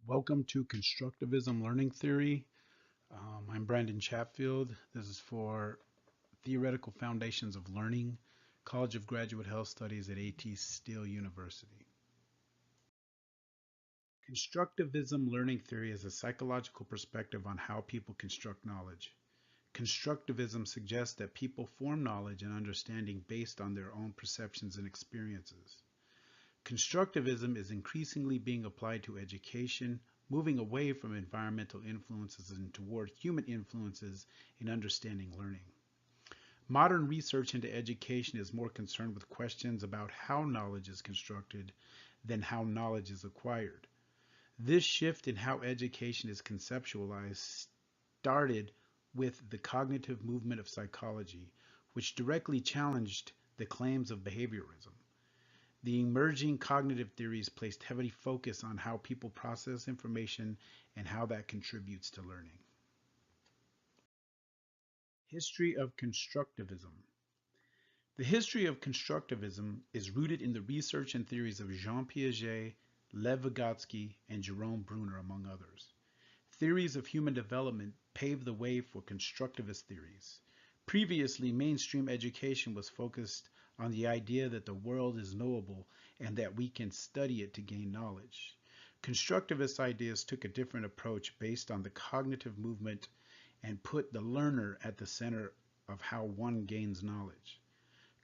Welcome to Constructivism Learning Theory. I'm Brandon Chatfield. This is for Theoretical Foundations of Learning, College of Graduate Health Studies at A.T. Still University. Constructivism learning theory is a psychological perspective on how people construct knowledge. Constructivism suggests that people form knowledge and understanding based on their own perceptions and experiences. Constructivism is increasingly being applied to education, moving away from environmental influences and toward human influences in understanding learning. Modern research into education is more concerned with questions about how knowledge is constructed than how knowledge is acquired. This shift in how education is conceptualized started with the cognitive movement of psychology, which directly challenged the claims of behaviorism. The emerging cognitive theories placed heavy focus on how people process information and how that contributes to learning. History of Constructivism. The history of constructivism is rooted in the research and theories of Jean Piaget, Lev Vygotsky, and Jerome Bruner, among others. Theories of human development paved the way for constructivist theories. Previously, mainstream education was focused on the idea that the world is knowable and that we can study it to gain knowledge. Constructivist ideas took a different approach based on the cognitive movement and put the learner at the center of how one gains knowledge.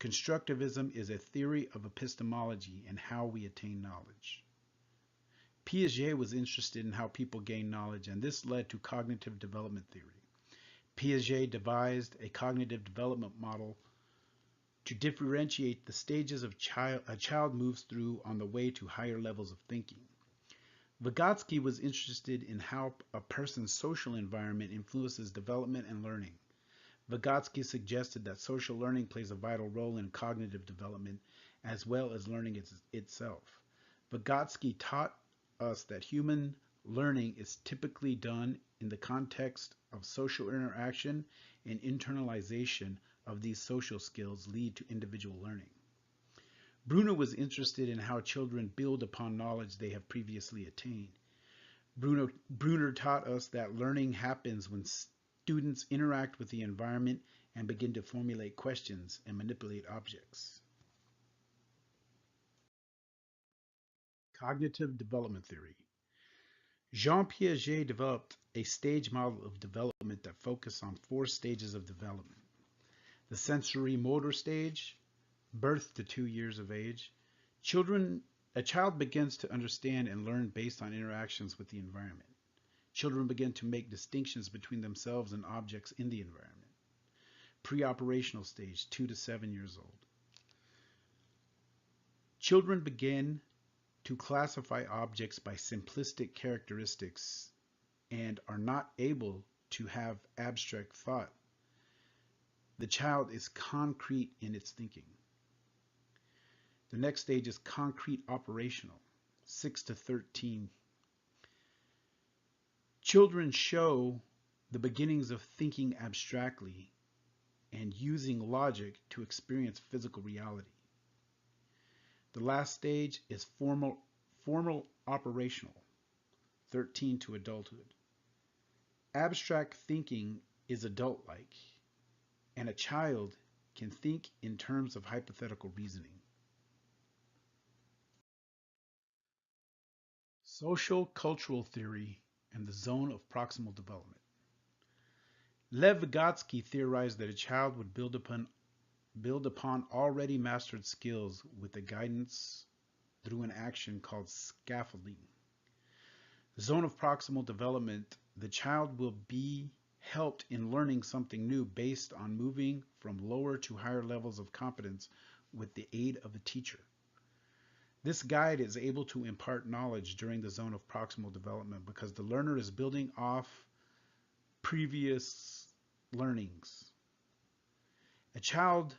Constructivism is a theory of epistemology and how we attain knowledge. Piaget was interested in how people gain knowledge, and this led to cognitive development theory. Piaget devised a cognitive development model to differentiate the stages a child moves through on the way to higher levels of thinking. Vygotsky was interested in how a person's social environment influences development and learning. Vygotsky suggested that social learning plays a vital role in cognitive development as well as learning itself. Vygotsky taught us that human learning is typically done in the context of social interaction, and internalization of these social skills lead to individual learning. Bruner was interested in how children build upon knowledge they have previously attained. Bruner taught us that learning happens when students interact with the environment and begin to formulate questions and manipulate objects. Cognitive development theory. Jean Piaget developed a stage model of development that focused on 4 stages of development. The sensory motor stage, birth to 2 years of age. A child begins to understand and learn based on interactions with the environment. Children begin to make distinctions between themselves and objects in the environment. Pre-operational stage, 2 to 7 years old. Children begin to classify objects by simplistic characteristics and are not able to have abstract thought. The child is concrete in its thinking. The next stage is concrete operational, 6 to 13. Children show the beginnings of thinking abstractly and using logic to experience physical reality. The last stage is formal operational, 13 to adulthood. Abstract thinking is adult-like, and a child can think in terms of hypothetical reasoning. Social cultural theory and the zone of proximal development. Lev Vygotsky theorized that a child would build upon already mastered skills with the guidance through an action called scaffolding. Zone of proximal development, the child will be helped in learning something new based on moving from lower to higher levels of competence with the aid of a teacher. This guide is able to impart knowledge during the zone of proximal development because the learner is building off previous learnings. A child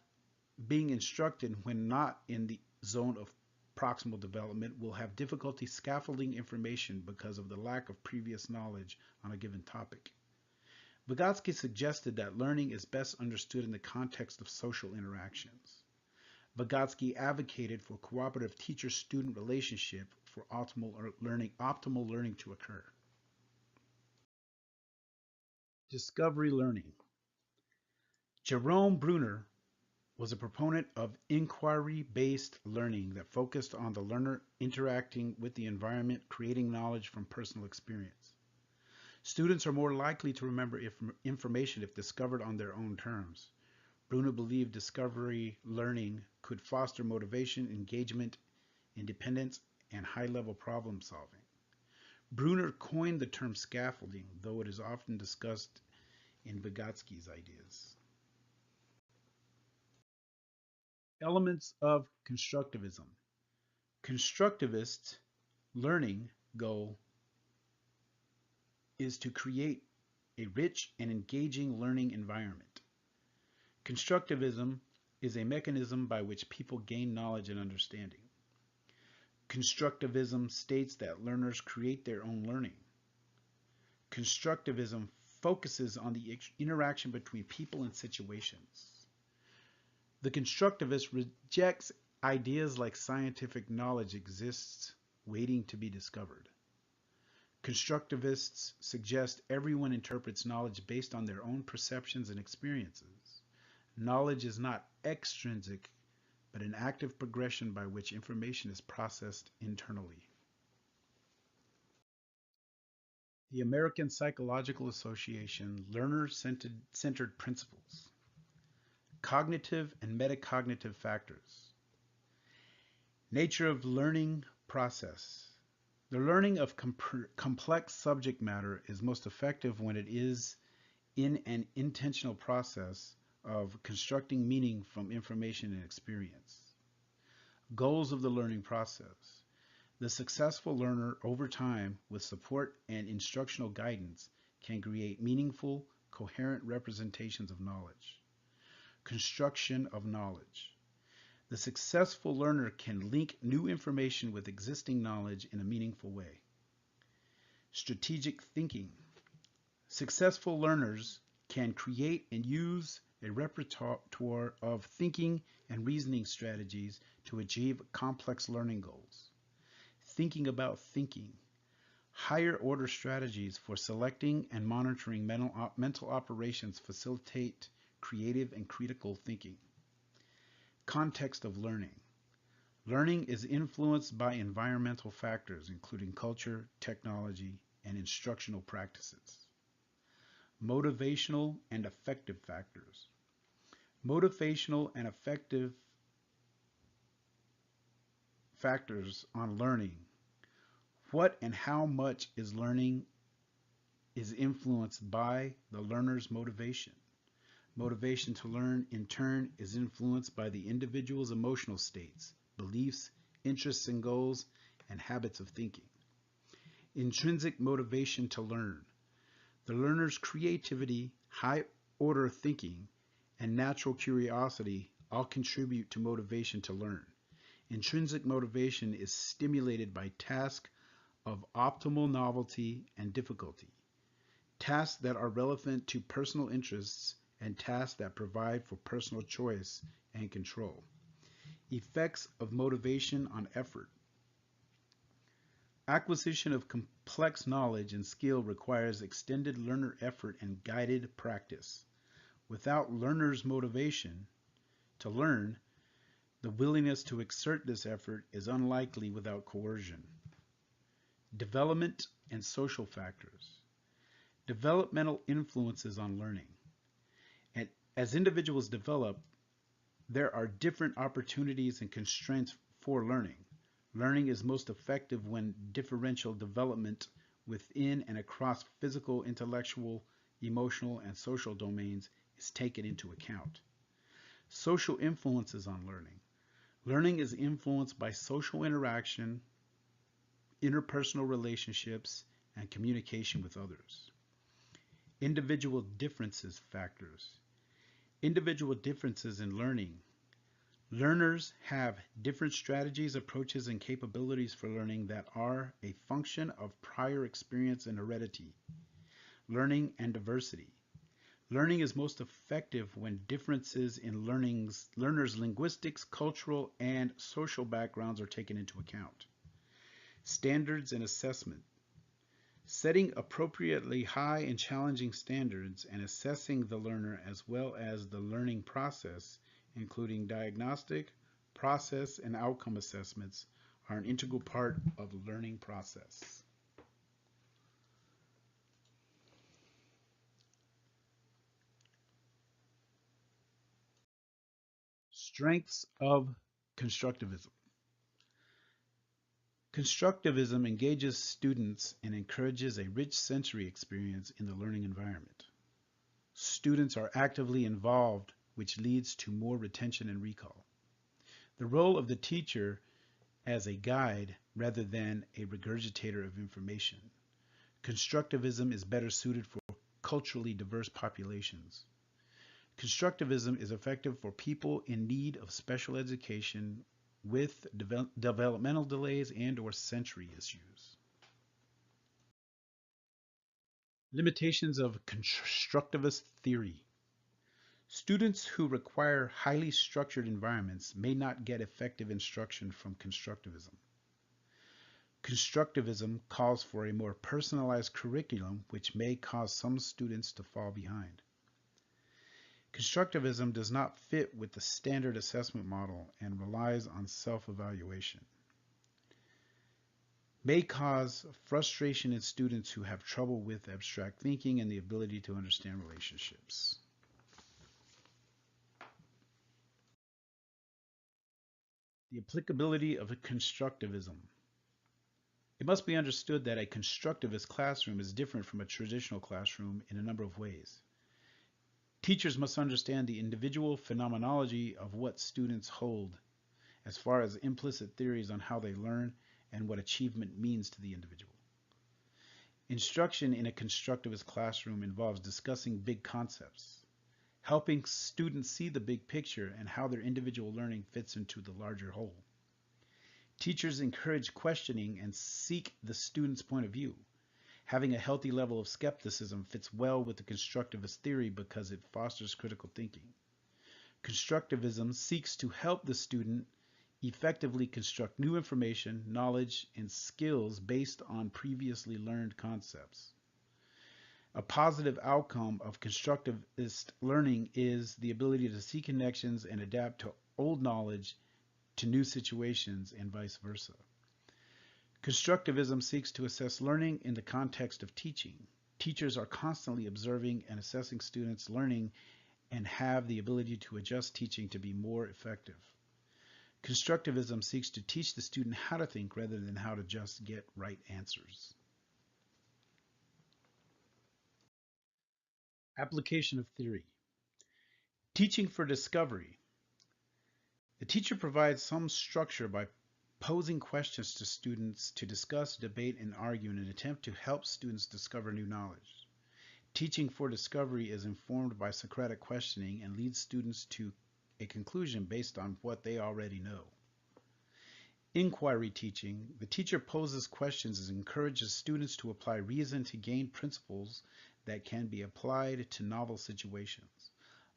being instructed when not in the zone of proximal development will have difficulty scaffolding information because of the lack of previous knowledge on a given topic. Vygotsky suggested that learning is best understood in the context of social interactions. Vygotsky advocated for cooperative teacher-student relationship for optimal learning to occur. Discovery learning. Jerome Bruner was a proponent of inquiry-based learning that focused on the learner interacting with the environment, creating knowledge from personal experience. Students are more likely to remember information if discovered on their own terms. Bruner believed discovery learning could foster motivation, engagement, independence, and high-level problem solving. Bruner coined the term scaffolding, though it is often discussed in Vygotsky's ideas. Elements of constructivism. Constructivist learning goal is to create a rich and engaging learning environment. Constructivism is a mechanism by which people gain knowledge and understanding. Constructivism states that learners create their own learning. Constructivism focuses on the interaction between people and situations. The constructivist rejects ideas like scientific knowledge exists waiting to be discovered. Constructivists suggest everyone interprets knowledge based on their own perceptions and experiences. Knowledge is not extrinsic, but an active progression by which information is processed internally. The American Psychological Association Learner-Centered Principles. Cognitive and metacognitive factors. Nature of learning process. The learning of complex subject matter is most effective when it is in an intentional process of constructing meaning from information and experience. Goals of the learning process. The successful learner over time, with support and instructional guidance, can create meaningful, coherent representations of knowledge. Construction of knowledge. The successful learner can link new information with existing knowledge in a meaningful way. Strategic thinking. Successful learners can create and use a repertoire of thinking and reasoning strategies to achieve complex learning goals. Thinking about thinking. Higher order strategies for selecting and monitoring mental operations facilitate creative and critical thinking. Context of learning. Learning is influenced by environmental factors, including culture, technology, and instructional practices. Motivational and affective factors. Motivational and affective factors on learning. What and how much is learning is influenced by the learner's motivation. Motivation to learn, in turn, is influenced by the individual's emotional states, beliefs, interests and goals, and habits of thinking. Intrinsic motivation to learn. The learner's creativity, high-order thinking, and natural curiosity all contribute to motivation to learn. Intrinsic motivation is stimulated by tasks of optimal novelty and difficulty, tasks that are relevant to personal interests, and tasks that provide for personal choice and control. Effects of motivation on effort. Acquisition of complex knowledge and skill requires extended learner effort and guided practice. Without learners' motivation to learn, the willingness to exert this effort is unlikely without coercion. Development and social factors. Developmental influences on learning. As individuals develop, there are different opportunities and constraints for learning. Learning is most effective when differential development within and across physical, intellectual, emotional, and social domains is taken into account. Social influences on learning. Learning is influenced by social interaction, interpersonal relationships, and communication with others. Individual differences factors. Individual differences in learning. Learners have different strategies, approaches, and capabilities for learning that are a function of prior experience and heredity. Learning and diversity. Learning is most effective when differences in learners' linguistics, cultural, and social backgrounds are taken into account. Standards and assessment. Setting appropriately high and challenging standards and assessing the learner as well as the learning process, including diagnostic, process, and outcome assessments, are an integral part of the learning process. Strengths of constructivism. Constructivism engages students and encourages a rich sensory experience in the learning environment. Students are actively involved, which leads to more retention and recall. The role of the teacher as a guide rather than a regurgitator of information. Constructivism is better suited for culturally diverse populations. Constructivism is effective for people in need of special education with developmental delays and/or sensory issues. Limitations of constructivist theory. Students who require highly structured environments may not get effective instruction from constructivism. Constructivism calls for a more personalized curriculum, which may cause some students to fall behind. Constructivism does not fit with the standard assessment model and relies on self-evaluation. May cause frustration in students who have trouble with abstract thinking and the ability to understand relationships. The applicability of constructivism. It must be understood that a constructivist classroom is different from a traditional classroom in a number of ways. Teachers must understand the individual phenomenology of what students hold, as far as implicit theories on how they learn and what achievement means to the individual. Instruction in a constructivist classroom involves discussing big concepts, helping students see the big picture and how their individual learning fits into the larger whole. Teachers encourage questioning and seek the student's point of view. Having a healthy level of skepticism fits well with the constructivist theory because it fosters critical thinking. Constructivism seeks to help the student effectively construct new information, knowledge, and skills based on previously learned concepts. A positive outcome of constructivist learning is the ability to see connections and adapt to old knowledge to new situations and vice versa. Constructivism seeks to assess learning in the context of teaching. Teachers are constantly observing and assessing students' learning and have the ability to adjust teaching to be more effective. Constructivism seeks to teach the student how to think rather than how to just get right answers. Application of theory. Teaching for discovery. The teacher provides some structure by posing questions to students to discuss, debate, and argue in an attempt to help students discover new knowledge. Teaching for discovery is informed by Socratic questioning and leads students to a conclusion based on what they already know. Inquiry teaching. The teacher poses questions and encourages students to apply reason to gain principles that can be applied to novel situations.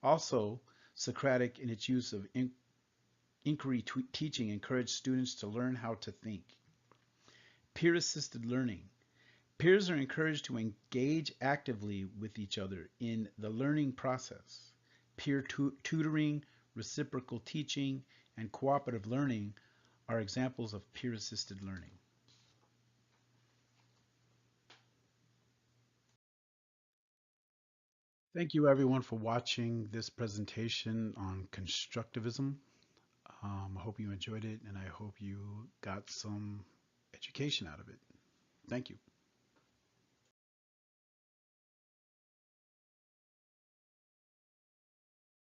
Also, Socratic, in its use of inquiry teaching, encouraged students to learn how to think. Peer-assisted learning. Peers are encouraged to engage actively with each other in the learning process. Peer tutoring, reciprocal teaching, and cooperative learning are examples of peer-assisted learning. Thank you everyone for watching this presentation on constructivism. I hope you enjoyed it and I hope you got some education out of it. Thank you.